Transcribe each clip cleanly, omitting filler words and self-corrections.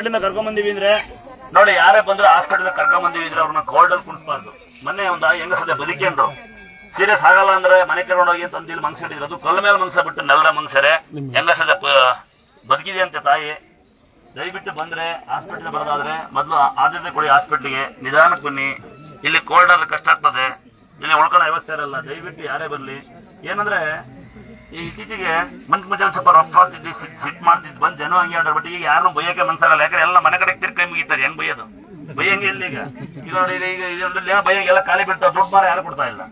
ಕರ್ಕೊಂಡ್ ಬಂದಿವಿ ಅಂದ್ರೆ ನೋಡಿ, ಯಾರೇ ಬಂದ್ರೆ ಹಾಸ್ಪಿಟಲ್ ಕರ್ಕೊಂಡ್ ಬಂದಿವಿ ಅಂದ್ರೆ ಅವ್ರನ್ನ ಕೋಲ್ಡ್ ಅಲ್ಲಿ ಕುಣಿಸ್ಬಾರ್ದು. ಮೊನ್ನೆ ಒಂದು ಹೆಂಗಸದೆ ಬದುಕೇಂದ್ರು ಸೀರಿಯಸ್ ಆಗಲ್ಲ ಅಂದ್ರೆ ಮನೆ ಕರ್ಕೊಂಡೋಗಿ ಅಂತ ಇಲ್ಲಿ ಮನ್ಸ ಹಿಡಿದ್ರು. ಅದು ಕೊಲ್ಲ ಮೇಲೆ ಮನ್ಸ ಬಿಟ್ಟು ನೆಲದ ಮನ್ಸರೆ ಹೆಂಗಸದೆ ಬದುಕಿದೆ ಅಂತೆ ತಾಯಿ. ದಯವಿಟ್ಟು ಬಂದ್ರೆ ಹಾಸ್ಪಿಟಲ್ ಬರೋದಾದ್ರೆ ಮೊದಲು ಆದ್ಯತೆ ಕೊಡಿ, ಹಾಸ್ಪಿಟ್ಲಿಗೆ ನಿಧಾನಕ್ಕೆ ಬನ್ನಿ. ಇಲ್ಲಿ ಕೋಲ್ಡ್ ಆದ್ರೆ ಕಷ್ಟ ಆಗ್ತದೆ, ಇಲ್ಲಿ ಉಳ್ಕೊಳ್ಳೋ ವ್ಯವಸ್ಥೆ ಇರಲ್ಲ. ದಯವಿಟ್ಟು ಯಾರೇ ಬರ್ಲಿ. ಏನಂದ್ರೆ ಈ ಇತ್ತೀಚೆಗೆ ಮುಂಚೆ ಸ್ವಲ್ಪ ರಫ್ ಆಗ್ತಿದ್ವಿ, ಸಿಟ್ ಮಾಡ್ತಿದ್ ಬಂದ್ ಜನ ಹಂಗೆ ಆಡ್ರು. ಬಟ್ ಈಗ ಯಾರು ಬೈಯಕ್ಕೆ ಮನ್ಸಾಗಲ್ಲ. ಯಾಕಂದ್ರೆ ಎಲ್ಲ ಮನೆ ಕಡೆ ತಿರ್ಗಿ ಮುಗಿತಾರೆ. ಹೆಂಗ್ ಬೈಯೋದು? ಬೈಯಂಗೆ ಇಲ್ಲ ಈಗ. ಈಗ ನೋಡಿ, ಈಗ ಬೈಯಂಗೆಲ್ಲ ಖಾಲಿ ಬಿಡ್ತಾವ, ದುಡ್ಡು ಮಾರ ಯಾರು ಕೊಡ್ತಾ ಇಲ್ಲ.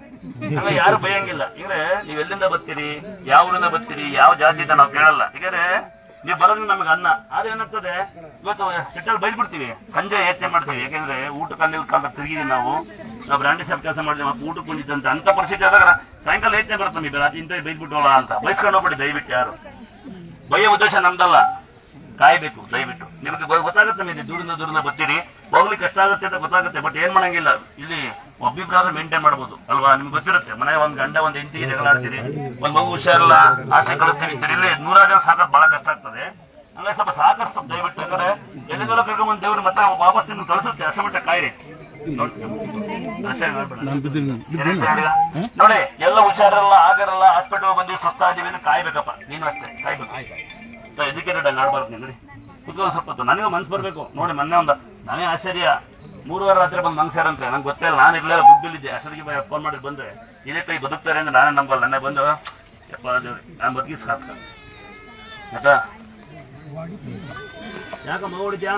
ಹಂಗ ಯಾರು ಬೈಯಂಗಿಲ್ಲ. ಈಗ ನೀವ್ ಎಲ್ಲಿಂದ ಬರ್ತೀರಿ, ಯಾವ ಊರಿಂದ ಬರ್ತೀರಿ, ಯಾವ ಜಾತಿ ಅಂತ ನಾವು ಕೇಳಲ್ಲ. ಯಾಕಂದ್ರೆ ನೀವು ಬರೋದು ನಮಗೆ ಅನ್ನ. ಆದ್ರೆ ಏನಾಗ್ತದೆ, ಇವತ್ತು ಸಿಟ್ಟಲ್ಲಿ ಬೈದ್ಬಿಡ್ತೀವಿ, ಸಂಜೆ ಯೋಚನೆ ಮಾಡ್ತೀವಿ. ಯಾಕಂದ್ರೆ ಊಟಕ್ಕೆ ಕಾಲ ತಿರುಗಿದೀವಿ ನಾವು ಬ್ರಾಂಡಿ ಶಾಪ್ ಕೆಲಸ ಮಾಡಿದ್ವಿ, ಮತ್ತೆ ಊಟಕ್ಕೆ ಬಂದಿದ್ದಂತೆ ಅಂತ ಪರಿಸ್ಥಿತಿ ಆದಾಗ ಸಾಯಂಕಾಲ ಯೋಚನೆ ಬರುತ್ತೆ ನಮಗೆ, ರಾತ್ರಿ ಇಂತ ಬೈದ್ಬಿಟ್ಟೋಲ್ಲ ಅಂತ. ಬೈಸ್ಕೊಂಡು ಹೋಗ್ಬಿಡಿ ದಯವಿಟ್ಟು. ಯಾರು ಬೈಯೋ ಉದ್ದೇಶ ನಮ್ದಲ್ಲ, ಕಾಯ್ಬೇಕು. ದಯವಿಟ್ಟು ನಿಮಗೆ ಗೊತ್ತಾಗುತ್ತೆ, ನೀವು ದೂರಿಂದ ಬರ್ತೀರಿ, ಹೋಗ್ಲಿಕ್ಕೆ ಕಷ್ಟ ಆಗುತ್ತೆ ಅಂತ ಗೊತ್ತಾಗುತ್ತೆ. ಬಟ್ ಏನ್ ಮಾಡಂಗಿಲ್ಲ, ಇಲ್ಲಿ ಒಬ್ಬಿಬ್ರಾದ್ರೂ ಮೇಂಟೈನ್ ಮಾಡ್ಬೋದು ಅಲ್ವಾ? ನಿಮ್ಗೆ ಗೊತ್ತಿರುತ್ತೆ, ಮನೆ ಒಂದ್ ಗಂಡ ಒಂದ್ ಹೆಂಡತಿ ಜಗಳಾಡ್ತೀರಿ, ಒಂದ್ ಮಗು ಹುಷಾರಿಲ್ಲ, ಆಚೆ ಕಳಿಸ್ತೀವಿ. ಇಲ್ಲಿ 100 ಜನ ಸಾಕೋದು ಬಹಳ ಕಷ್ಟ ಆಗ್ತದೆ. ಹಂಗಾಗಿ ಸ್ವಲ್ಪ ಸಾಕಷ್ಟು ದಯವಿಟ್ಟು. ಯಾಕಂದ್ರೆ ಎಲ್ಲಿಂದಲೂ ಕರ್ಕೊಂಡ್ಬಂದು ದೇವ್ರು ಮತ್ತೆ ವಾಪಸ್ ನಿಮ್ಗೆ ಕಳಿಸುತ್ತೆ. ಅಷ್ಟೇ ಮಟ್ಟ ಕಾಯಿರಿ. ನೋಡಿ, ಎಲ್ಲ ಹುಷಾರಲ್ಲ, ಆಗರಲ್ಲ, ಹಾಸ್ಪಿಟಲ್ ಬಂದು ಸ್ವಸ್ಥ ಇದೀವಿ ಅಂದ್ರೆ ಕಾಯ್ಬೇಕಪ್ಪ. ನೀನು ಅಷ್ಟೇ ಕಾಯ್ಬೇಕು. ಎಜುಕೇಟೆಡ್ ಆಗಿ ಆಡ್ಬಾರ್ದು. ನೋಡಿ ಕುತ್ಕೊಂಡು ಸ್ವಲ್ಪ ನನಗೂ ಮನ್ಸು ಬರ್ಬೇಕು. ನೋಡಿ ಮೊನ್ನೆ ನಾನೇ ಆಶ್ಚರ್ಯ, 3 ರಾತ್ರಿ ಬಂದು ನಂಗೆ ಸೇರಂತೆ. ನಂಗೆ ಗೊತ್ತಿಲ್ಲ, ನಾನು ಇರ್ಲಿಲ್ಲ, ದುಡ್ಡಿಲ್ಲಿದ್ದೆ. ಅಷ್ಟೊತ್ತಿಗೆ ಫೋನ್ ಮಾಡಿ ಬಂದ್ರೆ ಇದೇ ಕೈ ಬದುಕ್ತಾರೆ ಅಂದ್ರೆ ನಾನೇ ನಂಬಲ್ಲ. ನಾನೇ ಬಂದು ಯಪ್ಪ ನಾನು ಬದುಕಿ ಸಾಕ ಆಯ್ತಾ. ಯಾಕ ಮಗ ಹೊಡಿದ್ಯಾ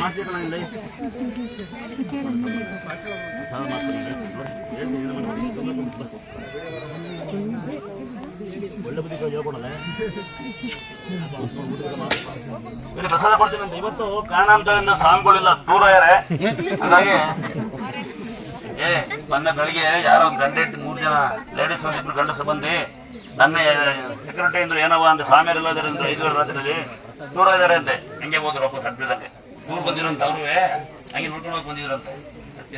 ಮಾಡ್ತೀರಲ್ಲ ಒಳ್ಳೆ ಬುದ್ಧಿ ಹೇಳ್ಕೊಡಲ್ಲ. ಪ್ರಸಾದ ಕೊಡ್ತೀನಿ ಅಂತ. ಇವತ್ತು ಕಾರಣಾಂತರದಿಂದ ಸ್ವಾಮಿಗಳಿಲ್ಲ, ದೂರ ಯಾರೇ. ಹಾಗಾಗಿ ಮೊನ್ನೆ ಬೆಳಿಗ್ಗೆ ಯಾರೋ ಒಂದು ಗಂಟೆ 3 ಜನ ಲೇಡೀಸ್ 2 ಗಂಡಸರು ಬಂದು ನನ್ನ ಸೆಕ್ಯೂರಿಟಿ ಅಂದ್ರೆ ಏನವ ಅಂದ್ರೆ ಸ್ವಾಮಿಯರೆಲ್ಲ ಇದಾರೆ ಅಂದ್ರೆ 5 ರಾತ್ರಿ ದೂರ ಇದಾರೆ ಅಂತೆ. ಹೆಂಗೆ ಹೋದ್ರು ವಾಪಸ್ ಹಟ್ಟಿದಂಗೆ ದೂರ ಬಂದಿರೋಂತ ಅವ್ರುವೆ ಹಂಗೆ ನೋಡ್ಕೊಂಡು ಹೋಗಿ ಬಂದಿದ್ರಂತೆ.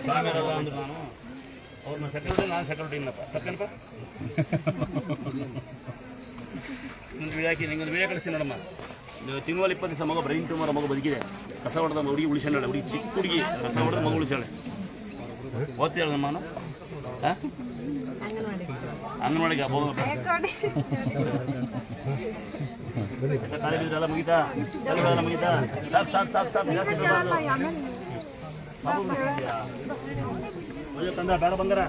ಸ್ವಾಮಿಯರೆಲ್ಲ ಅಂದ್ರೆ ನಾನು ಅವ್ರನ್ನ ಸೆಕ್ಯೂರಿಟಿ, ನಾನು ಸೆಕ್ಯೂರಿಟಿ ಇನ್ನಪ್ಪ ತಕ್ಕನಪ್ಪ. ನಿಂಗೊಂದು ವಿಡಿಯೋ ಕಳಿಸ್ತೀನಿ ನೋಡಮ್ಮ. ತಿಂಗಳಲ್ಲಿ 20 ದಿವಸ ಮಗ ಬ್ರೈನ್ ಟ್ಯೂಮರ್ ಮಗ ಬದುಕಿದೆ. ಕಸ ಹೊಡೆದ ಹುಡುಗಿ ಉಳಿಸ್ಯಾಳೆ. ಹುಡುಗಿ ಚಿಕ್ಕ ಹುಡುಗಿ ಕಸ ಹೊಡೆದ ಮಗ ಉಳಿಸ್ಯಾಳೆ. ಓದ್ತೀಯ ನಮ್ಮ ಅಂಗನವಾಡಿಗೆ ಕಾಲೇಜೆಲ್ಲ ಮುಗಿತಾ? ಮುಗಿತಾ? ತಂದ ಬೇಡ ಬಂಗಾರ.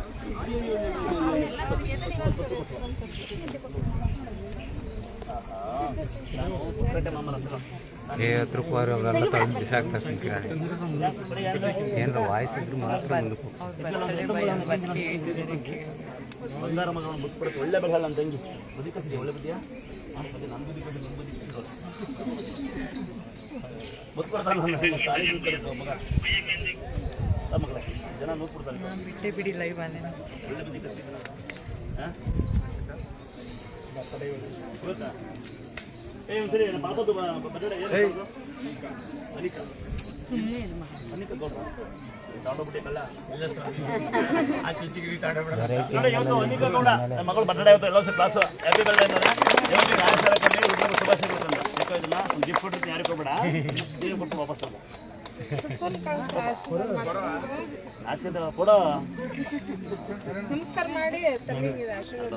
ರೂಪಾಯಿ ಅವರೆಲ್ಲ ತಗೊಂಡು ಬಿಸಾಕ್ತಾರೆ. ಏನಾರ ವಾಯ್ಸ್ ಇದ್ರು ಮಾತ್ರ ಬಂಗಾರ ಮಗ ಬದುಕ್ಬಿಡುತ್ತೆ. ಒಳ್ಳೆ ಬೆಳಲ್ಲ ನನ್ನ ತಂಗಿ ಬದುಕಿಸಿದೆ. ಒಳ್ಳೆ ಬುದ್ಧಿಯಾ ನನ್ನ ಬುದ್ಧಿ ಕೊಟ್ಟು ನನ್ನ ಬುದ್ಧಿ ಬದುಕ್ಬಿಡ್ತಾನೆ ಮಗ. ಜನ ನೋಡ್ಬಿಡ್ತಾರೆ ಬಿಡಿ ಲೈವ್ ಅಲ್ಲೇ ಒಳ್ಳೆ ಬುದ್ಧಿ ಕಟ್ಟಿದ್ದ. ಸರಿ ಪಾಪದ್ದು ಬಜೆಟ್ ಅನಿಕಾ ಅನಿಕಾ ಗೌಡ ಮಗಳು ಬರ್ತಡೇ ಇವತ್ತು. ಎಲ್ಲ ಕ್ಲಾಸ್ ಹ್ಯಾಪಿ ಬರ್ಡೇ ಶುಭಾಶಯ. ಗಿಫ್ಟ್ ಕೊಟ್ಟಿರ್ತೀನಿ, ಯಾರಿಗೆ ಹೋಗ್ಬೇಡ, ನೀನು ಕೊಟ್ಟು ವಾಪಸ್ ತಗೋ. ಆಚೆ ಕೊಡೋ ನಮಸ್ಕಾರ ಮಾಡಿ ಅದೇ ಹೇಳೋದು.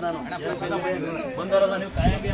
ನಾನು ಬಂದವರಲ್ಲ ನೀವು ಕಾಯಂಗೆ